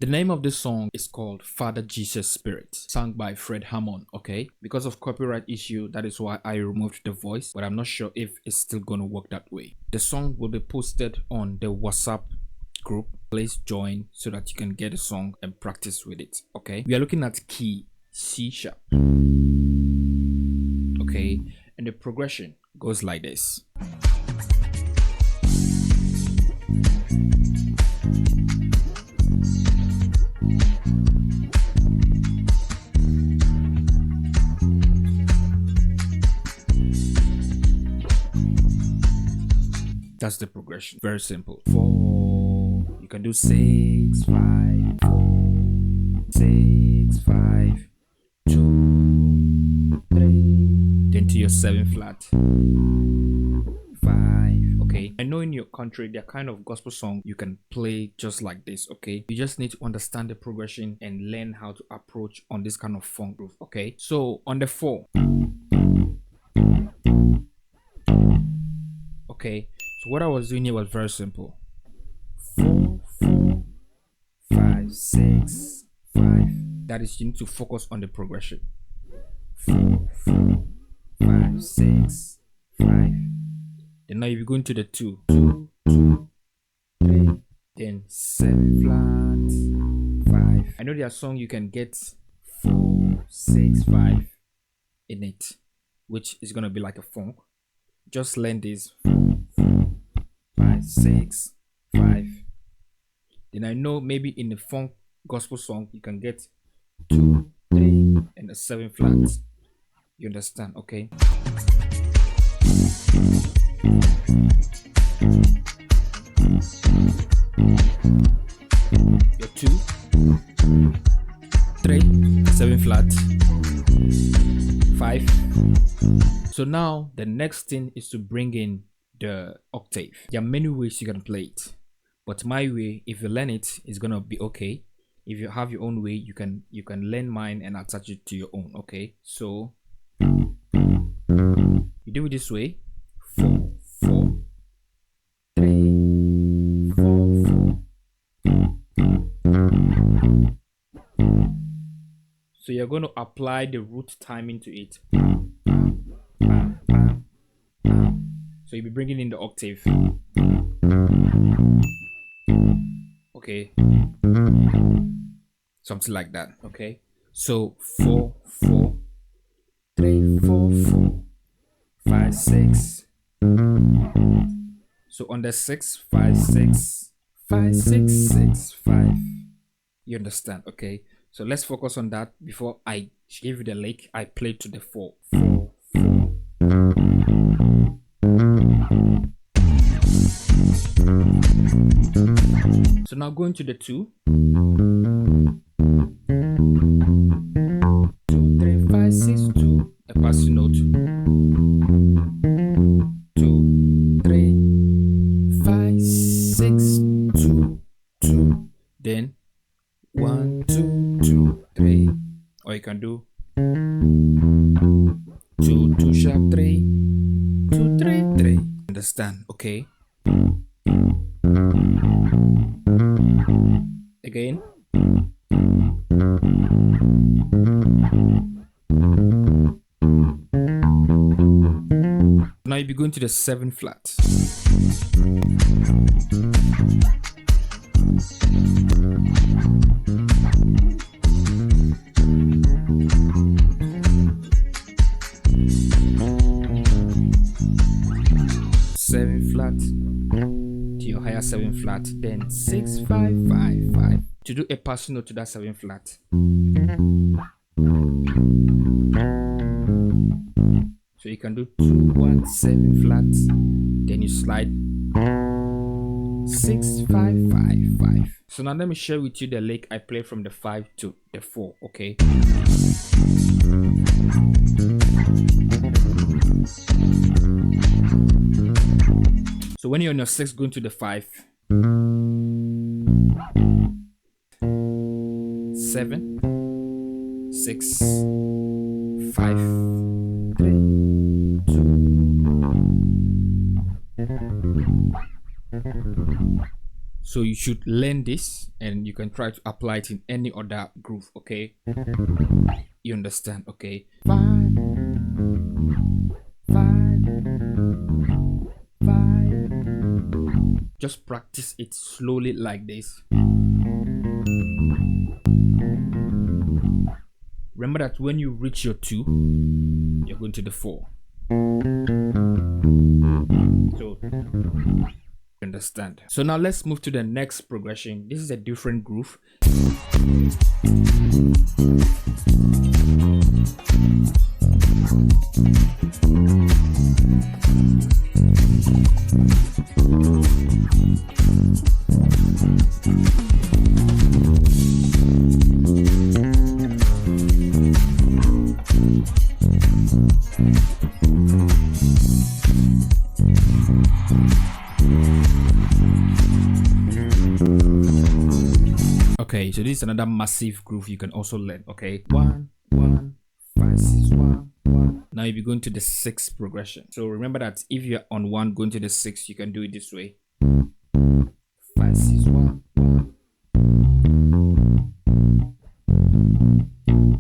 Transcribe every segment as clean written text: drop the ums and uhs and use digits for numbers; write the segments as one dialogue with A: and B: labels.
A: The name of this song is called Father Jesus Spirit, sung by Fred Hammond, okay? Because of copyright issue, that is why I removed the voice, but I'm not sure if it's still gonna work that way. The song will be posted on the WhatsApp group. Please join so that you can get a song and practice with it, okay? We are looking at key C sharp, okay? And the progression goes like this. That's the progression. Very simple. 4. You can do 6, 5, 4, 6, 5, 2, 3. Then to your 7 flat. 5. Okay. I know in your country there are kind of gospel song you can play just like this. Okay. You just need to understand the progression and learn how to approach on this kind of funk groove. Okay. So on the 4. Okay. So what I was doing here was very simple. 4, 4, 5, 6, 5. That is, you need to focus on the progression. 4, 4, 5, 6, 5. Then now if you go into the 2, 2, 2, 3, then 7 flat, 5. I know there are songs you can get 4, 6, 5 in it, which is gonna be like a funk. Just learn this 4, 4, 5, 6, 5. Then I know maybe in the funk gospel song you can get 2, 3 and a 7 flat. You understand? Okay. Your 2, 3, 7 flat, 5. So now the next thing is to bring in the octave. There are many ways you can play it, but my way, if you learn it, is gonna be okay. If you have your own way, you can learn mine and attach it to your own. Okay, so you do it this way: 4, 4, 3, 4, 4. So you're going to apply the root timing to it. So you'll be bringing in the octave. Okay. Something like that. Okay. So 4, 4, 3, 4, 4, 5, 6. So on the 6, 5, 6, 5, 6, 6, 5. You understand? Okay. So let's focus on that before I give you the lick. I play to the 4, 4, 4. So now going to the 2. 2, 3, 5, 6, 2. A passing note. 2, 3, 5, 6, 2, 2. Then 1, 2, 2, 3. Or you can do 2, 2 sharp 3, 2, 3, 3. Understand? Okay. Again. Now you be going to the 7 flat. To your higher 7 flat, then 6, 5, 5, 5 to do a passing note to that 7 flat. So you can do 2, 1, 7 flat, then you slide 6, 5, 5, 5. So now let me share with you the lick I play from the 5 to the 4. Okay. So when you're on your 6 going to the 5, 7, 6, 5, 3, 2. So you should learn this and you can try to apply it in any other groove, okay? You understand, okay? 5, 5, 5. Just practice it slowly like this. Remember that when you reach your 2, you're going to the 4. So understand. So now let's move to the next progression. This is a different groove. Okay, so this is another massive groove you can also learn. Okay, 1, 1, 5, 6, 1, 1. Now you'll be going to the 6th progression. So remember that if you're on 1 going to the 6, you can do it this way. 5, 6, 1, 1.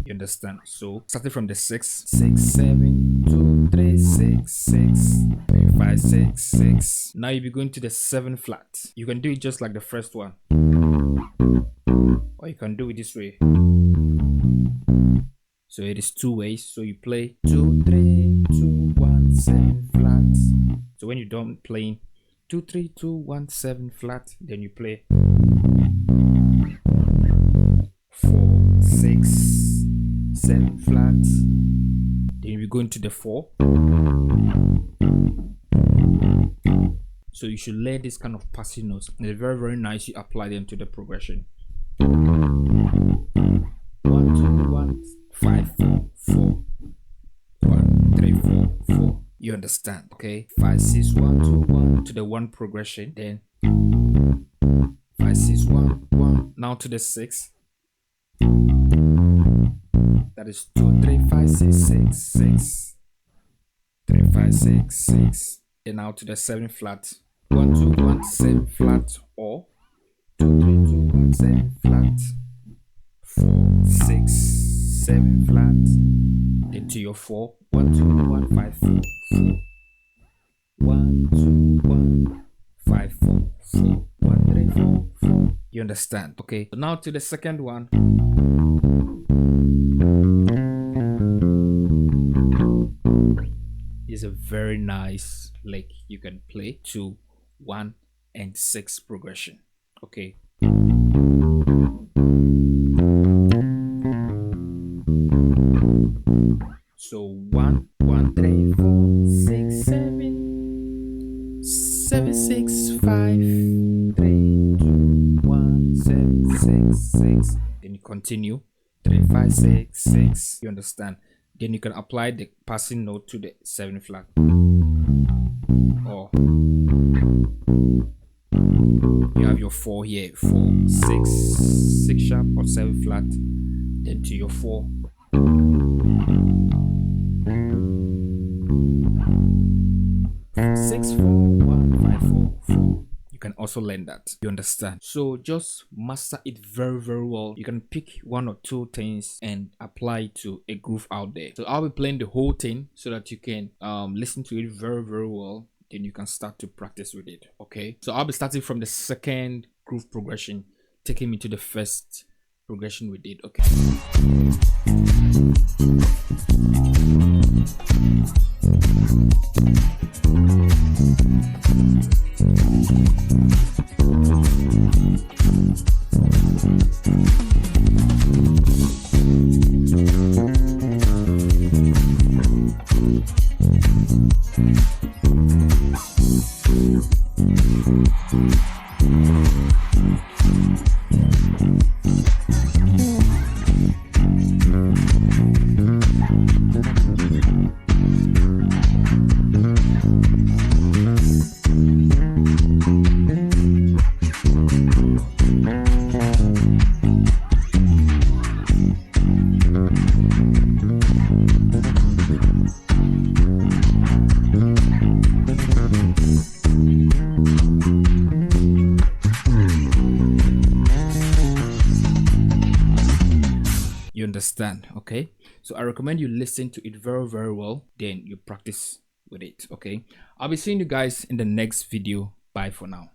A: You understand? So starting from the 6, 6, 7, 2, 3, 6, 6, 3, 5, 6, 6. Now you'll be going to the 7 flat. You can do it just like the first one, or you can do it this way. So it is 2 ways. So you play 2, 3, 2, 1, 7 flat. So when you're done playing 2, 3, 2, 1, 7 flat, then you play 4, 6, 7 flat. Then you go into the 4. So you should learn this kind of passing notes. They're very, very nice. You apply them to the progression. 1, 2, 1, 5, 4, 4, 1, 3, 4, 4. You understand? Okay. 5, 6, 1, 2, 1 to the 1 progression. Then 5, 6, 1, 1. Now to the 6. That is 2, 3, 5, 6, 6, 6, 3, 5, 6, 6. And now to the 7 flat. 1, 2, 1, 7 flat, or 2, 3, 2, 1, 7 flat, 4, 6, 7 flat, then to your 4, 1, 2, 1, 5, 4, 4, 1, 2, 1, 5, 4, 4, 1, 3, 4, 4. You understand? Okay. So now to the second one. Is a very nice lick you can play to 1 and 6 progression. Okay. So 1, 1, 3, 4, 6, 7, 7, 6, 5, 3, 2, 1, 7, 6, 6. Then you continue 3, 5, 6, 6. You understand? Then you can apply the passing note to the 7 flat. Or you have your 4 here, 4, 6, 6 sharp or 7 flat. Then to your 4. 6, 4, 1, 5, 4, 4. You can also learn that. You understand? So just master it very, very well. You can pick 1 or 2 things and apply it to a groove out there. So I'll be playing the whole thing so that you can listen to it very, very well. Then you can start to practice with it. Okay. So I'll be starting from the second groove progression, taking me to the first progression we did. Okay. understand. Okay, so I recommend you listen to it very, very well, then you practice with it. Okay, I'll be seeing you guys in the next video. Bye for now.